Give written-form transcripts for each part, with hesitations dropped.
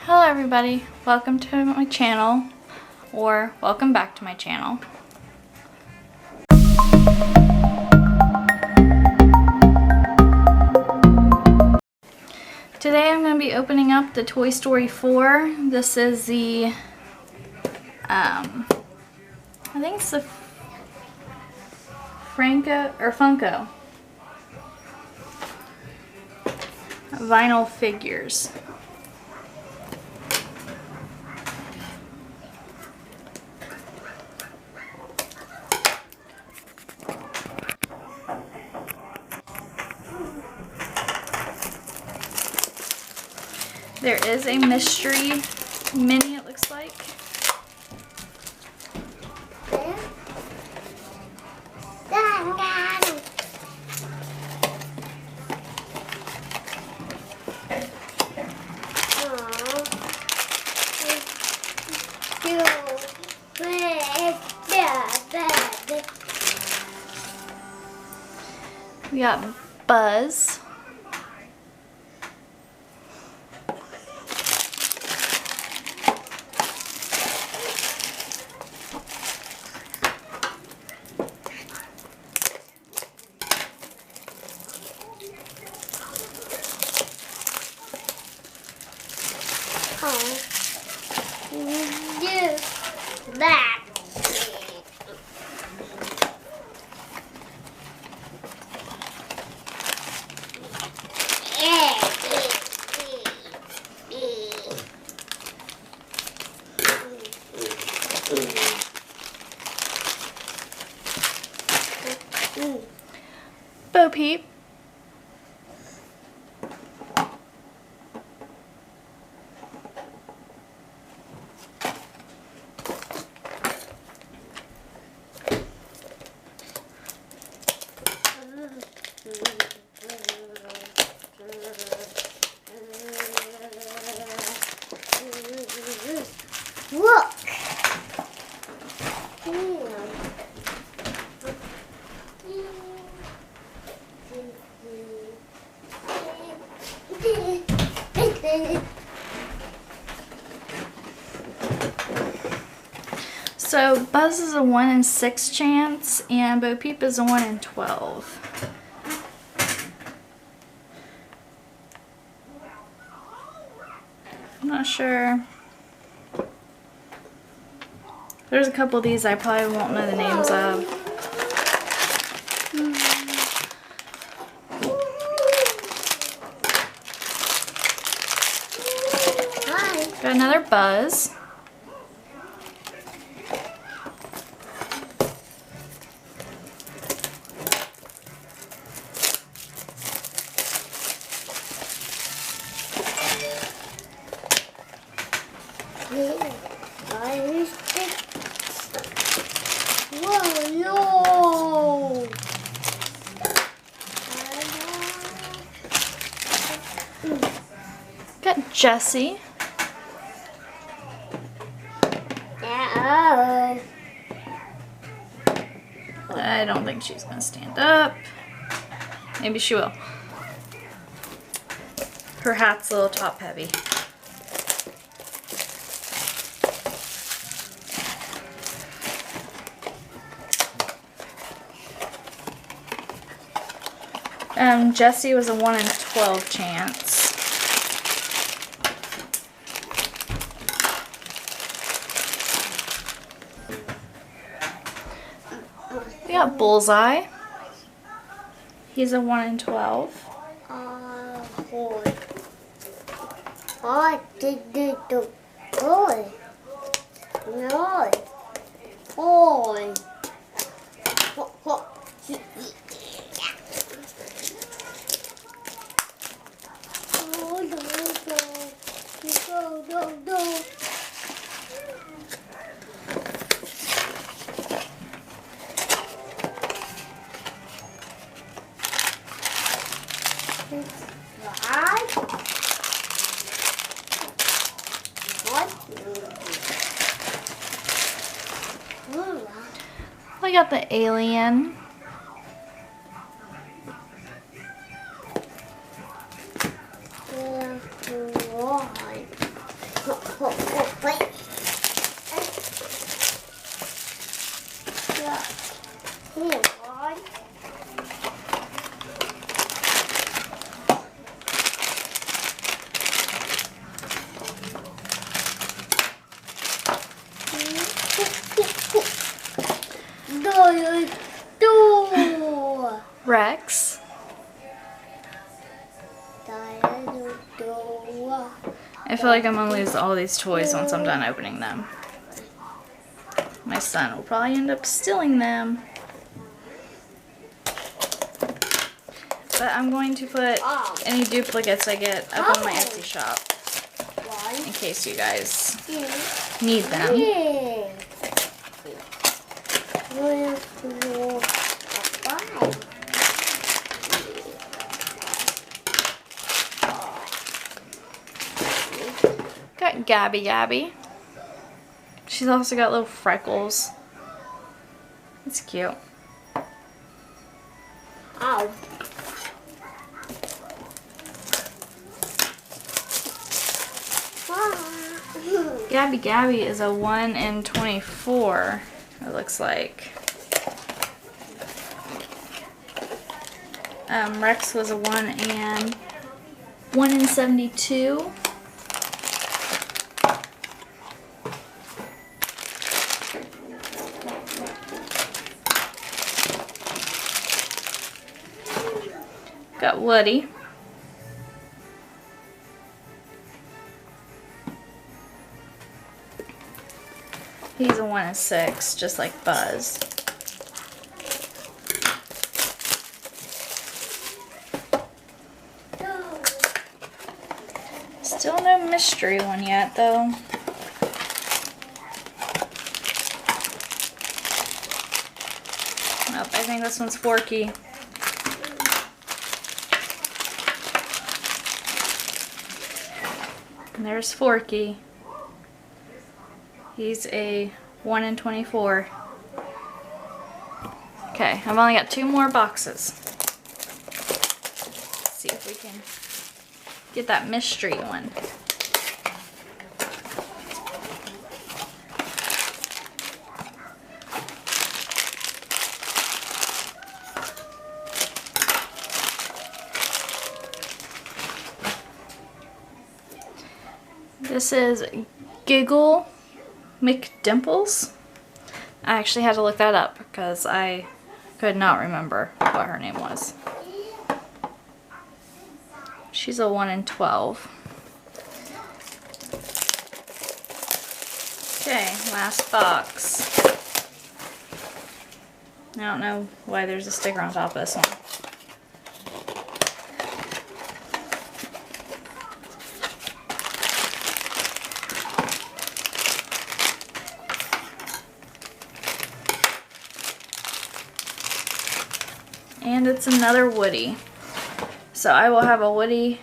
Hello everybody, welcome to my channel, or welcome back to my channel. Today I'm going to be opening up the Toy Story 4. This is the, I think it's the Funko vinyl figures. There is a mystery mini, it looks like. We got Buzz. Bo Peep. Look. So Buzz is a 1 in 6 chance, and Bo Peep is a 1 in 12. I'm not sure. There's a couple of these I probably won't know the names of. Got another Buzz. Whoa, no! Got Jessie. I don't think she's gonna stand up. Maybe she will. Her hat's a little top heavy. Jessie was a 1 in 12 chance. We got Bullseye. He's a 1 in 12. We got the alien. Rex. I feel like I'm gonna lose all these toys once I'm done opening them. My son will probably end up stealing them. But I'm going to put any duplicates I get up on my Etsy shop in case you guys need them. Got Gabby. She's also got little freckles. It's cute. Ow. Gabby is a 1 in 24, it looks like. Rex was a 1 in 72. Got Woody. He's a 1 in 6, just like Buzz. Still no mystery one yet, though. Nope, I think this one's Forky. And there's Forky. He's a 1 in 24. Okay, I've only got 2 more boxes. Let's see if we can get that mystery one. This is Giggle McDimples. I actually had to look that up because I could not remember what her name was. She's a 1 in 12. Okay, last box. I don't know why there's a sticker on top of this one. And it's another Woody. So I will have a Woody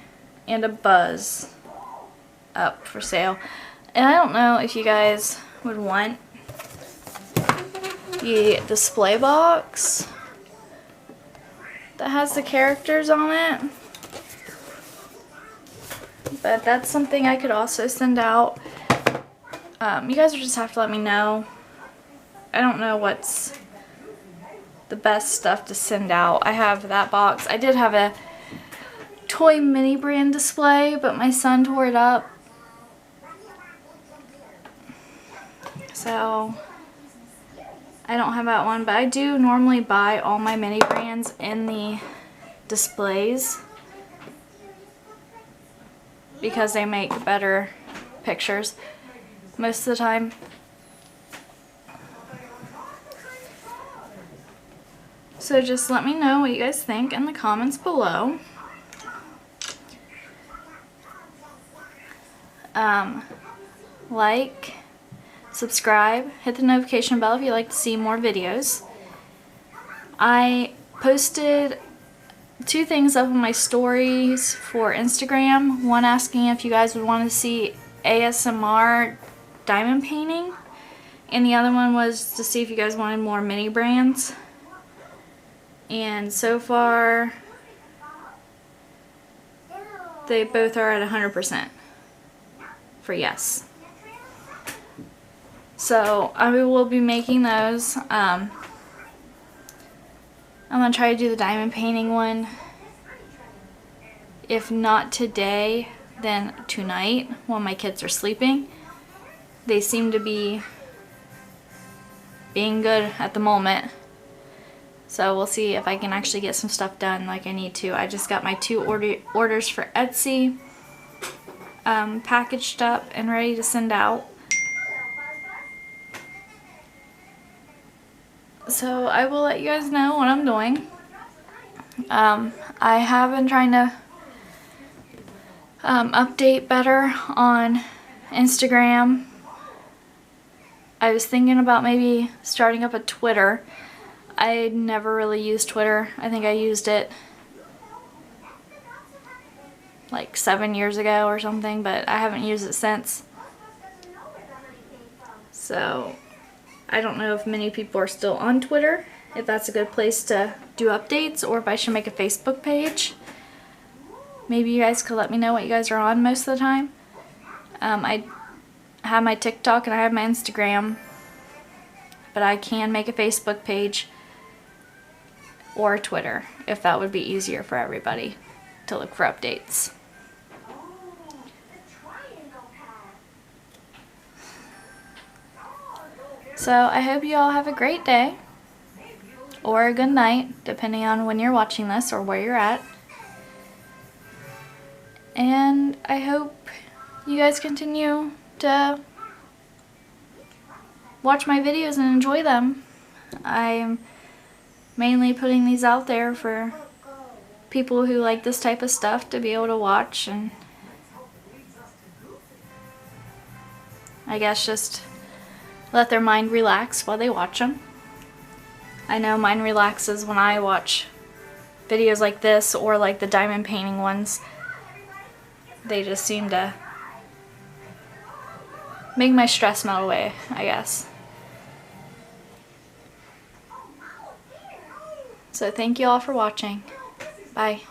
and a Buzz up for sale. And I don't know if you guys would want the display box that has the characters on it. But that's something I could also send out. You guys will just have to let me know. I don't know what's the best stuff to send out. I have that box. I did have a toy mini brand display, but my son tore it up. So I don't have that one, but I do normally buy all my mini brands in the displays because they make better pictures most of the time. So just let me know what you guys think in the comments below. Like, subscribe, hit the notification bell if you'd like to see more videos. I posted 2 things up on my stories for Instagram. One asking if you guys would want to see ASMR diamond painting, and the other one was to see if you guys wanted more mini brands. And so far, they both are at 100%. for yes. So I will be making those. I'm going to try to do the diamond painting one. If not today, then tonight when my kids are sleeping. They seem to be being good at the moment. So we'll see if I can actually get some stuff done like I need to. I just got my 2 orders for Etsy packaged up and ready to send out. So I will let you guys know what I'm doing. I have been trying to update better on Instagram. I was thinking about maybe starting up a Twitter. I never really used Twitter. I think I used it like 7 years ago or something, but I haven't used it since. So I don't know if many people are still on Twitter, if that's a good place to do updates, or if I should make a Facebook page. Maybe you guys could let me know what you guys are on most of the time. I have my TikTok and I have my Instagram, but I can make a Facebook page or Twitter if that would be easier for everybody to look for updates. So I hope you all have a great day or a good night, depending on when you're watching this or where you're at. And I hope you guys continue to watch my videos and enjoy them. I'm mainly putting these out there for people who like this type of stuff to be able to watch, and I guess just let their mind relax while they watch them. I know mine relaxes when I watch videos like this or like the diamond painting ones. They just seem to make my stress melt away, I guess. So thank you all for watching. Bye.